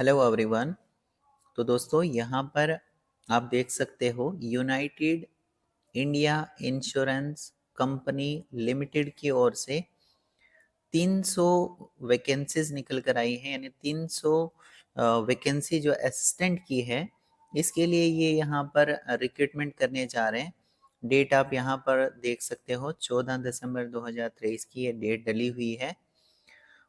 Hello everyone. तो दोस्तों यहाँ पर आप देख सकते हो United India insurance company limited की ओर से 300 वैकेंसीज निकल कर आई हैं, यानी 300 वैकेंसी जो असिस्टेंट की है इसके लिए ये यहाँ पर रिक्रूटमेंट करने जा रहे हैं। डेट आप यहाँ पर देख सकते हो 14 दिसंबर 2023 की ये डेट डली हुई है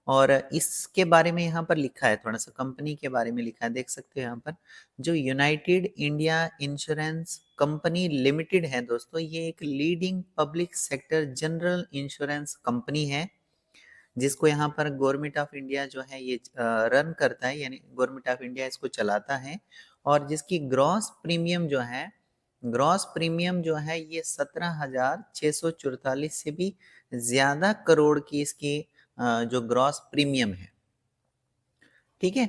और इसके बारे में यहाँ पर लिखा है, थोड़ा सा कंपनी के बारे में लिखा है, देख सकते हो यहाँ पर जो United India insurance company limited है दोस्तों, ये एक leading public sector general insurance company है जिसको यहाँ पर गवर्नमेंट ऑफ इंडिया जो है ये रन करता है, यानी गवर्नमेंट ऑफ इंडिया इसको चलाता है। और जिसकी ग्रॉस प्रीमियम जो है ये 17,644 से भी ज्यादा करोड़ की इसकी जो ग्रॉस प्रीमियम है। ठीक है,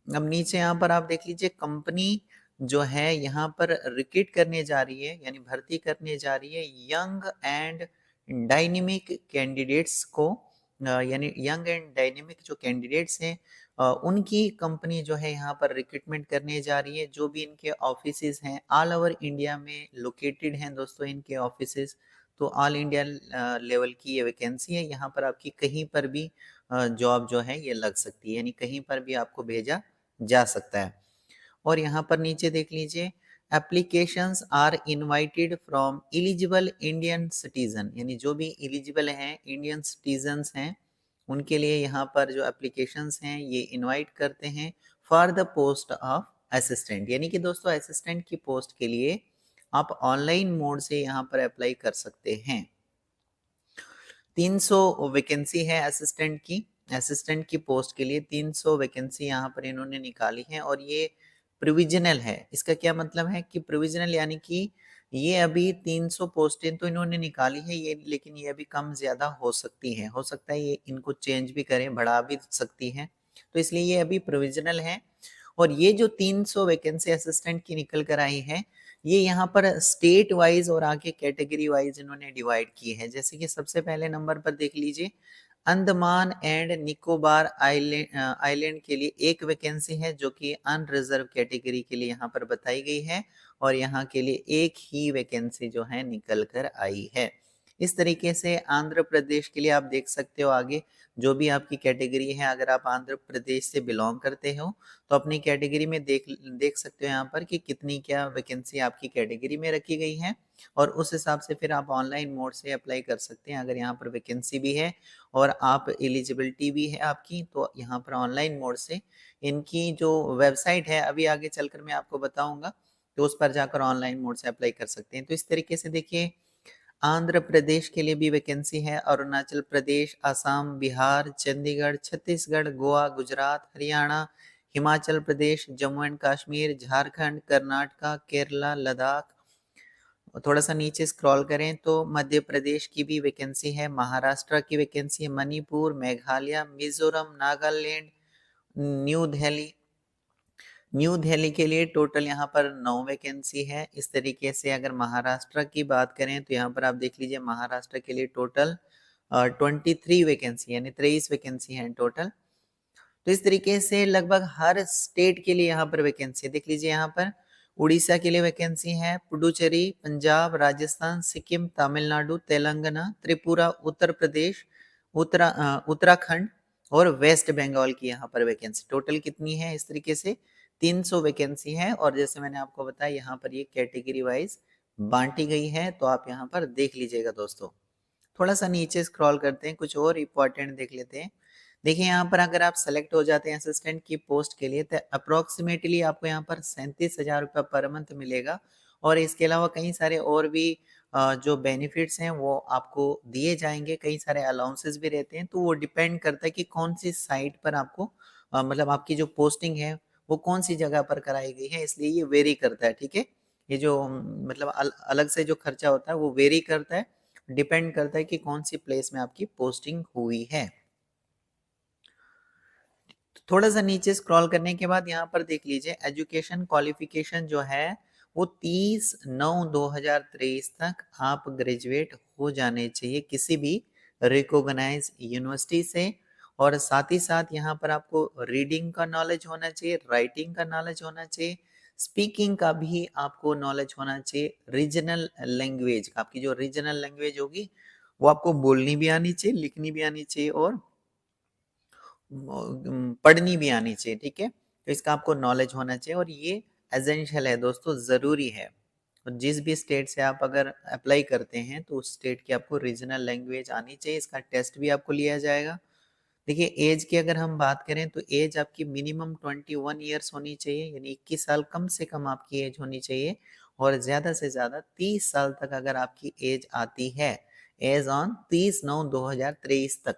अब नीचे यहाँ पर आप देख लीजिए कंपनी जो है यहाँ पर रिक्रूट करने जा रही है, यानी भर्ती करने जा रही है यंग एंड डायनेमिक कैंडिडेट्स को, यानी यंग एंड डायनेमिक जो कैंडिडेट्स हैं उनकी कंपनी जो है यहाँ पर रिक्रूटमेंट करने जा रही है। जो भी इनके ऑफिसेज हैं ऑल ओवर इंडिया में लोकेटेड हैं दोस्तों इनके ऑफिसेज, तो ऑल इंडिया लेवल की ये वैकेंसी है। यहाँ पर आपकी कहीं पर भी जॉब जो है ये लग सकती है, यानी कहीं पर भी आपको भेजा जा सकता है। और यहाँ पर नीचे देख लीजिए applications are invited from eligible Indian citizen, यानी जो भी एलिजिबल हैं इंडियन सिटीजन्स हैं उनके लिए यहाँ पर जो एप्लीकेशंस हैं ये इनवाइट करते हैं for the post of assistant, यानी कि दोस्तों असिस्टेंट की पोस्ट के लिए आप ऑनलाइन मोड से यहाँ पर अप्लाई कर सकते हैं। 300 वैकेंसी है असिस्टेंट की पोस्ट के लिए 300 वैकेंसी यहाँ पर इन्होंने निकाली है और ये प्रोविजनल है। इसका क्या मतलब है कि प्रोविजनल यानी कि ये अभी 300 पोस्टें तो इन्होंने निकाली है ये, लेकिन ये अभी कम ज्यादा हो सकती है, हो सकता है ये इनको चेंज भी करें, बढ़ा भी सकती है, तो इसलिए ये अभी प्रोविजनल है। और ये जो 300 वैकेंसी असिस्टेंट की निकल कर आई है ये यहाँ पर स्टेट वाइज और आगे कैटेगरी वाइज इन्होंने डिवाइड की है। जैसे कि सबसे पहले नंबर पर देख लीजिए अंडमान एंड निकोबार आइलैंड के लिए एक वैकेंसी है जो कि अनरिजर्व कैटेगरी के लिए यहाँ पर बताई गई है और यहाँ के लिए एक ही वैकेंसी जो है निकल कर आई है। इस तरीके से आंध्र प्रदेश के लिए आप देख सकते हो आगे जो भी आपकी कैटेगरी है, अगर आप आंध्र प्रदेश से बिलोंग करते हो तो अपनी कैटेगरी में देख सकते हो यहाँ पर कि कितनी क्या वैकेंसी आपकी कैटेगरी में रखी गई है और उस हिसाब से फिर आप ऑनलाइन मोड से अप्लाई कर सकते हैं। अगर यहाँ पर वैकेंसी भी है और आप एलिजिबिलिटी भी है आपकी तो यहाँ पर ऑनलाइन मोड से इनकी जो वेबसाइट है अभी आगे चलकर मैं आपको बताऊंगा, तो उस पर जाकर ऑनलाइन मोड से अप्लाई कर सकते हैं। तो इस तरीके से देखिए आंध्र प्रदेश के लिए भी वैकेंसी है, अरुणाचल प्रदेश, असम, बिहार, चंडीगढ़, छत्तीसगढ़, गोवा, गुजरात, हरियाणा, हिमाचल प्रदेश, जम्मू एंड कश्मीर, झारखंड, कर्नाटका, केरला, लद्दाख। थोड़ा सा नीचे स्क्रॉल करें तो मध्य प्रदेश की भी वैकेंसी है, महाराष्ट्र की वैकेंसी है, मणिपुर, मेघालय, मिजोरम, नागालैंड, न्यू दिल्ली। न्यू दिल्ली के लिए टोटल यहाँ पर 9 वैकेंसी है। इस तरीके से अगर महाराष्ट्र की बात करें तो यहाँ पर आप देख लीजिए महाराष्ट्र के लिए टोटल 23 वैकेंसी यानी 23 वैकेंसी है टोटल। तो इस तरीके से लगभग हर स्टेट के लिए यहाँ पर वैकेंसी है। देख लीजिए यहाँ पर उड़ीसा के लिए वैकेंसी है, पुडुचेरी, पंजाब, राजस्थान, सिक्किम, तमिलनाडु, तेलंगाना, त्रिपुरा, उत्तर प्रदेश, उत्तराखंड और वेस्ट बंगाल की यहाँ पर वैकेंसी टोटल कितनी है, इस तरीके से 300 वैकेंसी है। और जैसे मैंने आपको बताया यहाँ पर ये कैटेगरी वाइज बांटी गई है, तो आप यहाँ पर देख लीजिएगा दोस्तों। थोड़ा सा नीचे स्क्रॉल करते हैं, कुछ और इम्पोर्टेंट देख लेते हैं। देखिए यहाँ पर अगर आप सेलेक्ट हो जाते हैं असिस्टेंट की पोस्ट के लिए तो अप्रोक्सीमेटली आपको यहाँ पर 37,000 रुपये पर मंथ मिलेगा और इसके अलावा कई सारे और भी जो बेनिफिट्स हैं वो आपको दिए जाएंगे, कई सारे अलाउंसेस भी रहते हैं। तो वो डिपेंड करता है कि कौन सी साइट पर आपको मतलब आपकी जो पोस्टिंग है वो कौन सी जगह पर कराई गई है, इसलिए ये वेरी करता है। ठीक है, ये जो मतलब अलग से जो खर्चा होता है वो वेरी करता है, डिपेंड करता है कि कौन सी प्लेस में आपकी पोस्टिंग हुई है। थोड़ा सा नीचे स्क्रॉल करने के बाद यहाँ पर देख लीजिए एजुकेशन क्वालिफिकेशन जो है वो 30/9/2023 तक आप ग्रेजुएट हो जाने चाहिए किसी भी रिकॉग्नाइज यूनिवर्सिटी से। और साथ ही साथ यहाँ पर आपको रीडिंग का नॉलेज होना चाहिए, राइटिंग का नॉलेज होना चाहिए, स्पीकिंग का भी आपको नॉलेज होना चाहिए, रीजनल लैंग्वेज, आपकी जो रीजनल लैंग्वेज होगी वो आपको बोलनी भी आनी चाहिए, लिखनी भी आनी चाहिए और पढ़नी भी आनी चाहिए, ठीक है। तो इसका आपको नॉलेज होना चाहिए और ये एसेंशियल है दोस्तों, ज़रूरी है। और जिस भी स्टेट से आप अगर अप्लाई करते हैं तो उस स्टेट की आपको रीजनल लैंग्वेज आनी चाहिए, इसका टेस्ट भी आपको लिया जाएगा। देखिए एज की अगर हम बात करें तो एज आपकी मिनिमम 21 ईयर्स होनी चाहिए, यानी 21 साल कम से कम आपकी एज होनी चाहिए और ज़्यादा से ज़्यादा 30 साल तक अगर आपकी एज आती है, एज ऑन 30/9/2023 तक,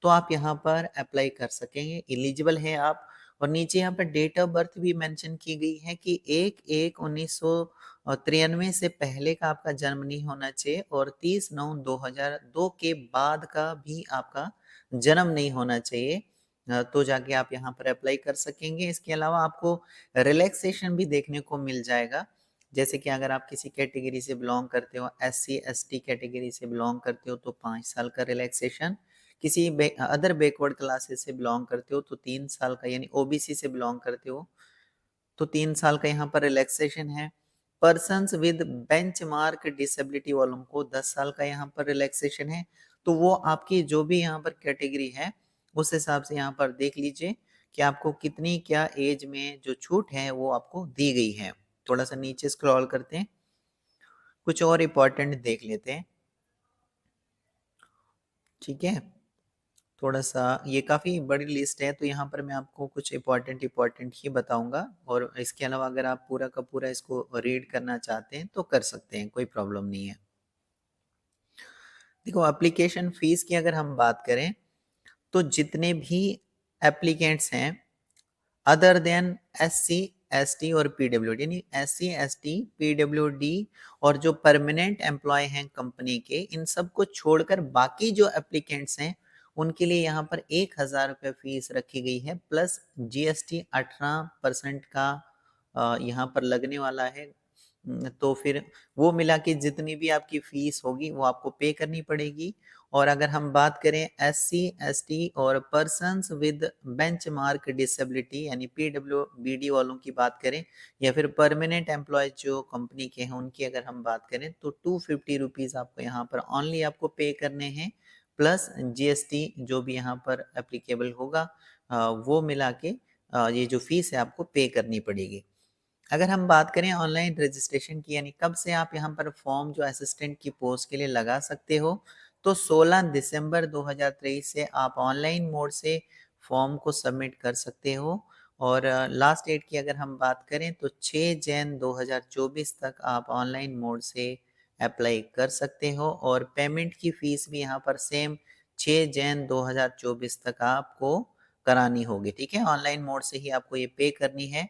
तो आप यहाँ पर अप्लाई कर सकेंगे, एलिजिबल हैं आप। और नीचे यहाँ पर डेट ऑफ बर्थ भी मेंशन की गई है कि 1/1/1993 से पहले का आपका जन्म नहीं होना चाहिए और 30/9/2002 के बाद का भी आपका जन्म नहीं होना चाहिए, तो जाके आप यहाँ पर अप्लाई कर सकेंगे। इसके अलावा आपको रिलैक्सेशन भी देखने को मिल जाएगा, जैसे कि अगर आप किसी कैटेगरी से बिलोंग करते हो, SC ST कैटेगरी से बिलोंग करते हो तो 5 साल का रिलैक्सेशन, किसी अदर बैकवर्ड क्लासेस से बिलोंग करते हो तो 3 साल का, यानी OBC से बिलोंग करते हो तो 3 साल का यहाँ पर रिलैक्सेशन है। पर्सन्स विद बेंचमार्क डिसेबिलिटी वालों को 10 साल का यहाँ पर रिलैक्सेशन है। तो वो आपकी जो भी यहाँ पर कैटेगरी है उस हिसाब से यहाँ पर देख लीजिए कि आपको कितनी क्या एज में जो छूट है वो आपको दी गई है। थोड़ा सा नीचे स्क्रॉल करते हैं, कुछ और इम्पोर्टेंट देख लेते हैं, ठीक है। थोड़ा सा ये काफ़ी बड़ी लिस्ट है तो यहाँ पर मैं आपको कुछ इम्पोर्टेंट ही बताऊंगा और इसके अलावा अगर आप पूरा का पूरा इसको रीड करना चाहते हैं तो कर सकते हैं, कोई प्रॉब्लम नहीं है। देखो एप्लीकेशन फीस की अगर हम बात करें तो जितने भी एप्लीकेंट्स हैं अदर देन SC ST और PWD, यानी SC ST PWD और जो परमानेंट एम्प्लॉय हैं कंपनी के, इन सब को छोड़कर बाकी जो एप्लीकेंट्स हैं उनके लिए यहाँ पर 1,000 रुपये फीस रखी गई है प्लस GST 18% का यहाँ पर लगने वाला है। तो फिर वो मिला के जितनी भी आपकी फीस होगी वो आपको पे करनी पड़ेगी। और अगर हम बात करें SC ST और पर्सन्स विद बेंचमार्क डिसेबिलिटी यानी PWBD वालों की बात करें या फिर परमानेंट एम्प्लॉय जो कंपनी के हैं उनकी अगर हम बात करें तो 250 रुपीज़ आपको यहाँ पर ऑनली आपको पे करने हैं प्लस GST जो भी यहाँ पर एप्लीकेबल होगा वो मिला के ये जो फीस है आपको पे करनी पड़ेगी। अगर हम बात करें ऑनलाइन रजिस्ट्रेशन की, यानी कब से आप यहाँ पर फॉर्म जो असिस्टेंट की पोस्ट के लिए लगा सकते हो, तो 16 दिसंबर 2023 से आप ऑनलाइन मोड से फॉर्म को सबमिट कर सकते हो। और लास्ट डेट की अगर हम बात करें तो 6 जैन 2024 तक आप ऑनलाइन मोड से अप्लाई कर सकते हो और पेमेंट की फ़ीस भी यहाँ पर सेम 6 जैन 2024 तक आपको करानी होगी, ठीक है। ऑनलाइन मोड से ही आपको ये पे करनी है।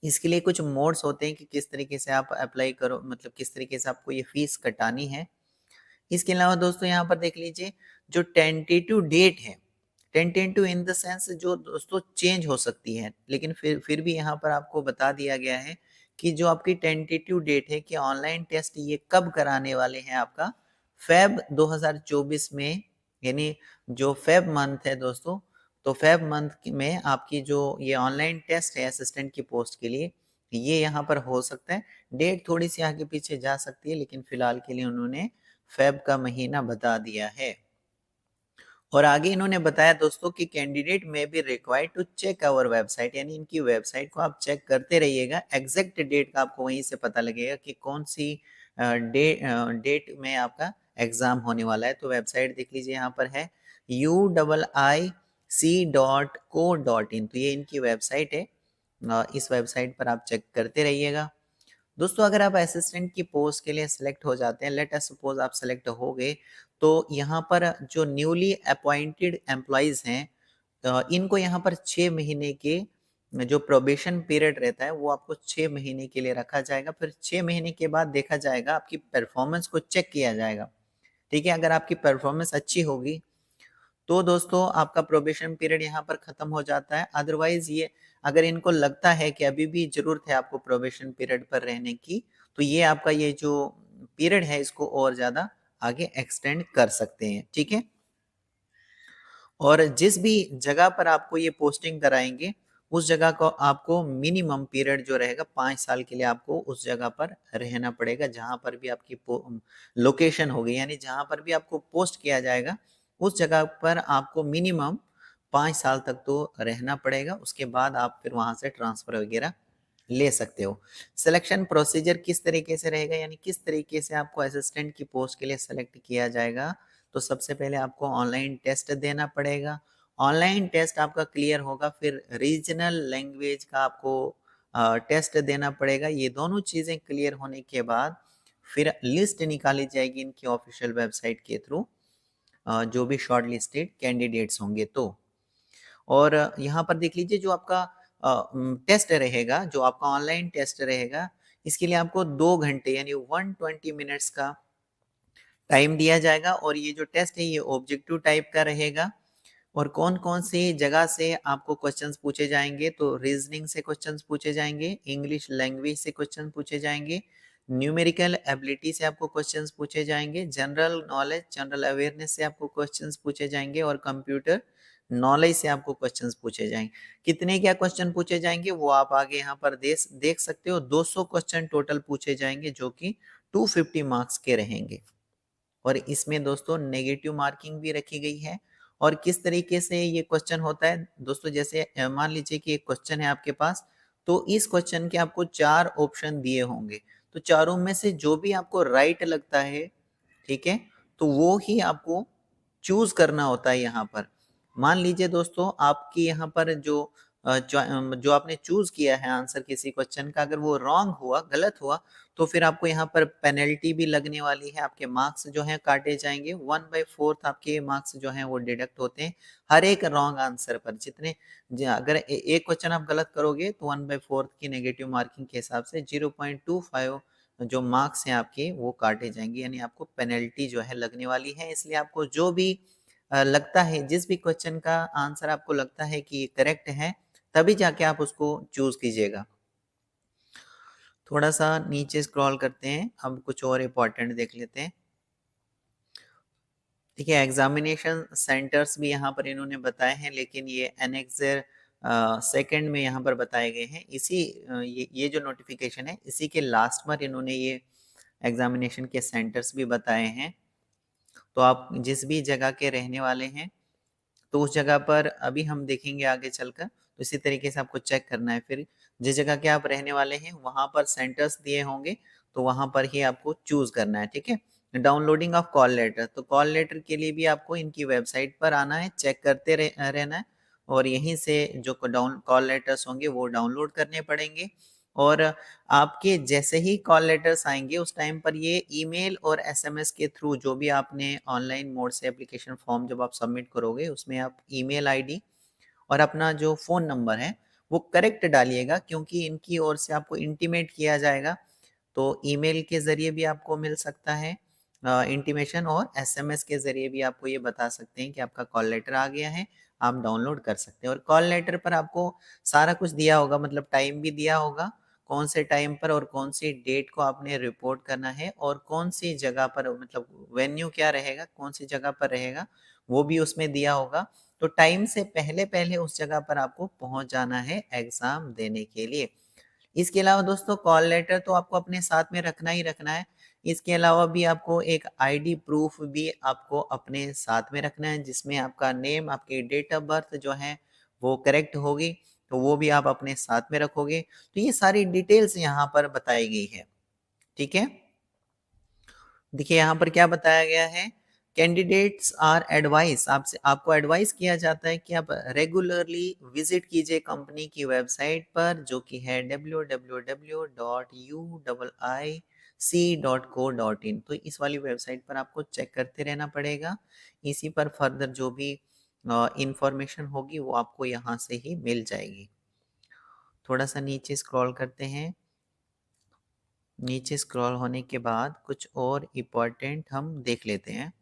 इसके लिए कुछ मोड्स होते हैं कि किस तरीके से आप अप्लाई करो, मतलब किस तरीके से आपको ये फीस कटानी है। इसके अलावा दोस्तों यहाँ पर देख लीजिए जो टेंटेटिव डेट है, टेंटेटिव इन द सेंस जो दोस्तों चेंज हो सकती है, लेकिन फिर भी यहाँ पर आपको बता दिया गया है कि जो आपकी टेंटेटिव डेट है कि ऑनलाइन टेस्ट ये कब कराने वाले हैं आपका फेब 2024 में, यानी जो फेब मंथ है दोस्तों, तो फेब मंथ में आपकी जो ये ऑनलाइन टेस्ट है असिस्टेंट की पोस्ट के लिए ये यहाँ पर हो सकता है। डेट थोड़ी सी आगे पीछे जा सकती है लेकिन फिलहाल के लिए उन्होंने फेब का महीना बता दिया है। और आगे इन्होंने बताया दोस्तों कि candidate may be required to check our website, यानी इनकी वेबसाइट को आप चेक करते रहिएगा। एग्जैक्ट डेट का आपको वहीं से पता लगेगा कि कौन सी डेट में आपका एग्जाम होने वाला है। तो वेबसाइट देख लीजिए यहाँ पर है UIIC.co.in, तो ये इनकी वेबसाइट है। इस वेबसाइट पर आप चेक करते रहिएगा। दोस्तों अगर आप असिस्टेंट की पोस्ट के लिए सिलेक्ट हो जाते हैं, लेट अस सपोज आप सिलेक्ट हो गए, तो यहाँ पर जो न्यूली अपॉइंटेड एम्प्लॉयज़ हैं इनको यहाँ पर 6 महीने के जो प्रोबेशन पीरियड रहता है वो आपको 6 महीने के लिए रखा जाएगा। फिर 6 महीने के बाद देखा जाएगा, आपकी परफॉर्मेंस को चेक किया जाएगा, ठीक है। अगर आपकी परफॉर्मेंस अच्छी होगी तो दोस्तों आपका प्रोबेशन पीरियड यहाँ पर खत्म हो जाता है। अदरवाइज ये अगर इनको लगता है कि अभी भी जरूरत है आपको प्रोबेशन पीरियड पर रहने की, तो ये आपका ये जो पीरियड है इसको और ज़्यादा आगे एक्सटेंड कर सकते हैं, ठीक है। और जिस भी जगह पर आपको ये पोस्टिंग कराएँगे, उस जगह को आपको मिनिमम पीरियड जो रहेगा 5 साल के लिए आपको उस जगह पर रहना पड़ेगा, जहाँ पर भी आपकी लोकेशन होगी, यानी जहाँ पर भी आपको पोस्ट किया जाएगा, उस जगह पर आपको मिनिमम 5 साल तक तो रहना पड़ेगा। उसके बाद आप फिर वहाँ से ट्रांसफ़र वगैरह ले सकते हो। सिलेक्शन प्रोसीजर किस तरीके से रहेगा, यानी किस तरीके से आपको असिस्टेंट की पोस्ट के लिए सेलेक्ट किया जाएगा। तो सबसे पहले आपको ऑनलाइन टेस्ट देना पड़ेगा। ऑनलाइन टेस्ट आपका क्लियर होगा, फिर रीजनल लैंग्वेज का आपको टेस्ट देना पड़ेगा। ये दोनों चीज़ें क्लियर होने के बाद फिर लिस्ट निकाली जाएगी इनकी ऑफिशियल वेबसाइट के थ्रू, जो भी शॉर्ट लिस्टेड कैंडिडेट्स होंगे तो। और यहाँ पर देख लीजिए जो आपका टेस्ट रहेगा, जो आपका ऑनलाइन टेस्ट रहेगा, इसके लिए आपको 2 घंटे यानी 120 मिनट्स का टाइम दिया जाएगा और ये जो टेस्ट है ये ऑब्जेक्टिव टाइप का रहेगा। और कौन-कौन सी जगह से आपको क्वेश्चंस पूछे जाएँगे, तो रीज़निंग से क्वेश्चंस पूछे जाएँगे, इंग्लिश लैंग्वेज से क्वेश्चन पूछे जाएँगे, न्यूमेरिकल एबिलिटी से आपको क्वेश्चंस पूछे जाएँगे, जनरल नॉलेज, जनरल अवेयरनेस से आपको क्वेश्चंस पूछे जाएँगे और कंप्यूटर नॉलेज से आपको क्वेश्चंस पूछे जाएँगे। कितने क्या क्वेश्चन पूछे जाएँगे वो आप आगे यहाँ पर देख सकते हो। 200 क्वेश्चन टोटल पूछे जाएँगे जो कि 250 मार्क्स के रहेंगे। और इसमें दोस्तों नेगेटिव मार्किंग भी रखी गई है। और किस तरीके से ये क्वेश्चन होता है दोस्तों, जैसे मान लीजिए कि एक क्वेश्चन है आपके पास, तो इस क्वेश्चन के आपको 4 ऑप्शन दिए होंगे, तो चारों में से जो भी आपको राइट लगता है, ठीक है, तो वो ही आपको चूज करना होता है यहाँ पर। मान लीजिए दोस्तों आपकी यहाँ पर जो आपने चूज किया है आंसर किसी क्वेश्चन का, अगर वो रॉन्ग हुआ, गलत हुआ, तो फिर आपको यहाँ पर पेनल्टी भी लगने वाली है, आपके मार्क्स जो हैं काटे जाएंगे। 1/4 आपके मार्क्स जो हैं वो डिडक्ट होते हैं हर एक रॉन्ग आंसर पर। अगर एक क्वेश्चन आप गलत करोगे तो 1/4 की नेगेटिव मार्किंग के हिसाब से 0.25 जो मार्क्स हैं आपके वो काटे जाएंगे, यानी आपको पेनल्टी जो है लगने वाली है। इसलिए आपको जो भी लगता है, जिस भी क्वेश्चन का आंसर आपको लगता है कि ये करेक्ट है, तभी जाके आप उसको चूज कीजिएगा। थोड़ा सा नीचे स्क्रॉल करते हैं, अब कुछ और इम्पोर्टेंट देख लेते हैं। देखिए एग्जामिनेशन सेंटर्स भी यहाँ पर इन्होंने बताए हैं, लेकिन ये एनेक्सर सेकंड में यहाँ पर बताए गए हैं। ये जो नोटिफिकेशन है इसी के लास्ट पर इन्होंने ये एग्जामिनेशन के सेंटर्स भी बताए हैं। तो आप जिस भी जगह के रहने वाले हैं, तो उस जगह पर अभी हम देखेंगे आगे चलकर, तो इसी तरीके से आपको चेक करना है। फिर जिस जगह के आप रहने वाले हैं वहाँ पर सेंटर्स दिए होंगे, तो वहाँ पर ही आपको चूज़ करना है, ठीक है। डाउनलोडिंग ऑफ कॉल लेटर, तो कॉल लेटर के लिए भी आपको इनकी वेबसाइट पर आना है, चेक करते रहना है और यहीं से जो कॉल लेटर्स होंगे वो डाउनलोड करने पड़ेंगे। और आपके जैसे ही कॉल लेटर्स आएँगे उस टाइम पर ये ईमेल और एसएमएस के थ्रू, जो भी आपने ऑनलाइन मोड से एप्लीकेशन फॉर्म जब आप सबमिट करोगे, उसमें आप ईमेल आईडी और अपना जो फ़ोन नंबर है वो करेक्ट डालिएगा, क्योंकि इनकी ओर से आपको इंटीमेट किया जाएगा। तो ईमेल के ज़रिए भी आपको मिल सकता है इंटीमेशन, और एसएमएस के ज़रिए भी आपको ये बता सकते हैं कि आपका कॉल लेटर आ गया है, आप डाउनलोड कर सकते हैं। और कॉल लेटर पर आपको सारा कुछ दिया होगा, मतलब टाइम भी दिया होगा, कौन से टाइम पर और कौन सी डेट को आपने रिपोर्ट करना है और कौन सी जगह पर, मतलब वेन्यू क्या रहेगा, कौन सी जगह पर रहेगा, वो भी उसमें दिया होगा। तो टाइम से पहले-पहले उस जगह पर आपको पहुँच जाना है एग्ज़ाम देने के लिए। इसके अलावा दोस्तों कॉल लेटर तो आपको अपने साथ में रखना ही रखना है। इसके अलावा भी आपको एक आईडी प्रूफ भी आपको अपने साथ में रखना है, जिसमें आपका नेम, आपकी डेट ऑफ बर्थ जो है वो करेक्ट होगी, तो वो भी आप अपने साथ में रखोगे। तो ये सारी डिटेल्स यहाँ पर बताई गई है, ठीक है? देखिए यहाँ पर क्या बताया गया है, कैंडिडेट्स आर एडवाइस, आपसे आपको एडवाइस किया जाता है कि आप रेगुलरली विजिट कीजिए कंपनी की वेबसाइट पर, जो कि है www.uiic.co.in। तो इस वाली वेबसाइट पर आपको चेक करते रहना पड़ेगा। इसी पर फर्दर जो भी इंफॉर्मेशन होगी वो आपको यहाँ से ही मिल जाएगी। थोड़ा सा नीचे स्क्रॉल करते हैं। नीचे स्क्रॉल होने के बाद कुछ और इम्पोर्टेंट हम देख लेते हैं।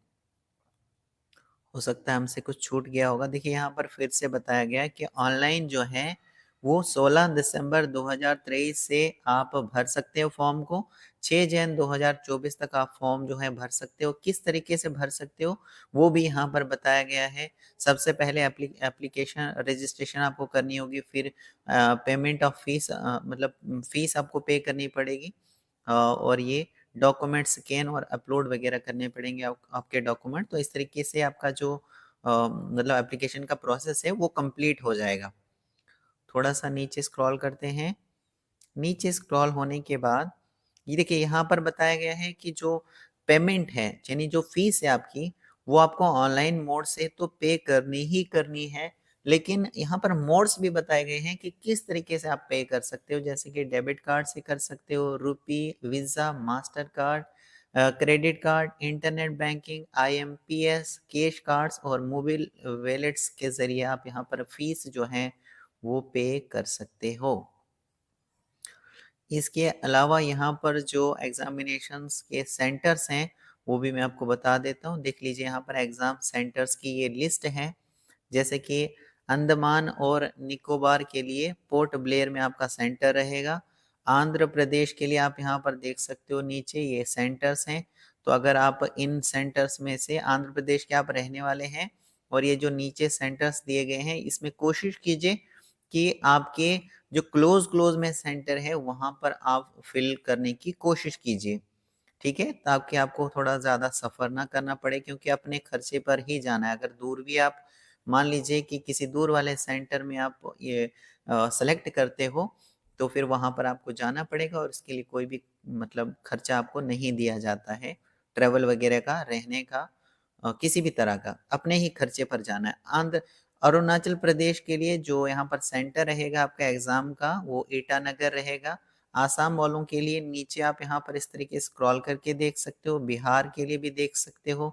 हो सकता है हमसे कुछ छूट गया होगा। देखिए यहाँ पर फिर से बताया गया है कि ऑनलाइन जो है वो 16 दिसंबर 2023 से आप भर सकते हो फॉर्म को। 6 जन 2024 तक आप फॉर्म जो है भर सकते हो। किस तरीके से भर सकते हो वो भी यहाँ पर बताया गया है। सबसे पहले एप्लीकेशन रजिस्ट्रेशन आपको करनी होगी, फिर पेमेंट ऑफ फीस, मतलब फीस आपको पे करनी पड़ेगी, और ये डॉक्यूमेंट स्कैन और अपलोड वगैरह करने पड़ेंगे आपके डॉक्यूमेंट। तो इस तरीके से आपका जो मतलब एप्लीकेशन का प्रोसेस है वो कंप्लीट हो जाएगा। थोड़ा सा नीचे स्क्रॉल करते हैं। नीचे स्क्रॉल होने के बाद ये देखिए यहाँ पर बताया गया है कि जो पेमेंट है यानी जो फीस है आपकी, वो आपको ऑनलाइन मोड से तो पे करनी ही करनी है, लेकिन यहाँ पर मोड्स भी बताए गए हैं कि किस तरीके से आप पे कर सकते हो। जैसे कि डेबिट कार्ड से कर सकते हो, RuPay, Visa, Master card, credit card, internet banking, IMPS, cash cards और मोबाइल वॉलेट्स के ज़रिए आप यहाँ पर फीस जो है वो पे कर सकते हो। इसके अलावा यहाँ पर जो एग्जामिनेशंस के सेंटर्स हैं वो भी मैं आपको बता देता हूँ। देख लीजिए यहाँ पर एग्ज़ाम सेंटर्स की ये लिस्ट है। जैसे कि अंडमान और निकोबार के लिए पोर्ट ब्लेयर में आपका सेंटर रहेगा। आंध्र प्रदेश के लिए आप यहाँ पर देख सकते हो नीचे ये सेंटर्स हैं। तो अगर आप इन सेंटर्स में से आंध्र प्रदेश के आप रहने वाले हैं और ये जो नीचे सेंटर्स दिए गए हैं इसमें कोशिश कीजिए कि आपके जो क्लोज में सेंटर है वहाँ पर आप फिल करने की कोशिश कीजिए। ठीक है, ताकि आपको थोड़ा ज़्यादा सफ़र ना करना पड़े, क्योंकि अपने खर्चे पर ही जाना है। अगर दूर भी आप मान लीजिए कि किसी दूर वाले सेंटर में आप ये सेलेक्ट करते हो, तो फिर वहाँ पर आपको जाना पड़ेगा और इसके लिए कोई भी मतलब खर्चा आपको नहीं दिया जाता है। ट्रैवल वगैरह का, रहने का, किसी भी तरह का, अपने ही खर्चे पर जाना है। अरुणाचल प्रदेश के लिए जो यहाँ पर सेंटर रहेगा आपका एग्ज़ाम का वो ईटानगर रहेगा। आसाम वालों के लिए नीचे आप यहाँ पर इस तरीके स्क्रॉल करके देख सकते हो। बिहार के लिए भी देख सकते हो।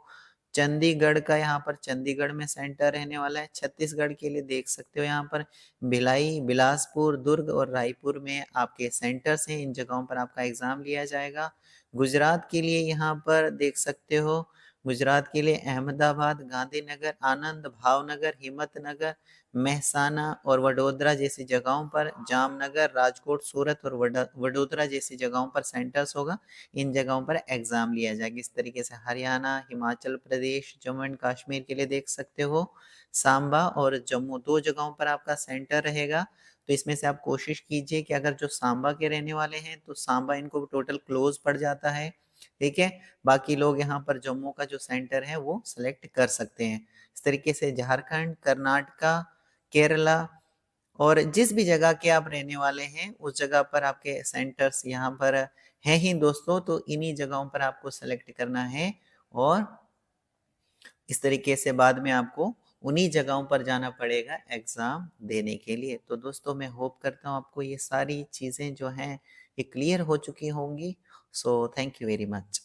चंडीगढ़ का यहाँ पर चंडीगढ़ में सेंटर रहने वाला है। छत्तीसगढ़ के लिए देख सकते हो यहाँ पर भिलाई, बिलासपुर, दुर्ग और रायपुर में आपके सेंटर्स हैं। इन जगहों पर आपका एग्ज़ाम लिया जाएगा। गुजरात के लिए यहाँ पर देख सकते हो, गुजरात के लिए अहमदाबाद, गांधीनगर, आनंद, भावनगर, हिम्मतनगर, मेहसाना और वडोदरा जैसी जगहों पर, जामनगर, राजकोट, सूरत और वडोदरा जैसी जगहों पर सेंटर्स होगा। इन जगहों पर एग्ज़ाम लिया जाएगा। इस तरीके से हरियाणा, हिमाचल प्रदेश, जम्मू एंड कश्मीर के लिए देख सकते हो। सांबा और जम्मू 2 जगहों पर आपका सेंटर रहेगा। तो इसमें से आप कोशिश कीजिए कि अगर जो सांबा के रहने वाले हैं तो सांबा इनको टोटल क्लोज़ पड़ जाता है, ठीक है? बाकी लोग यहाँ पर जम्मू का जो सेंटर है वो सेलेक्ट कर सकते हैं। इस तरीके से झारखंड, कर्नाटका, केरला और जिस भी जगह के आप रहने वाले हैं उस जगह पर आपके सेंटर्स यहाँ पर हैं ही दोस्तों। तो इन्हीं जगहों पर आपको सेलेक्ट करना है और इस तरीके से बाद में आपको उन्हीं जगहों पर जाना पड़ेगा एग्ज़ाम देने के लिए। तो दोस्तों मैं होप करता हूँ आपको ये सारी चीज़ें जो हैं ये क्लियर हो चुकी होंगी। So thank you very much.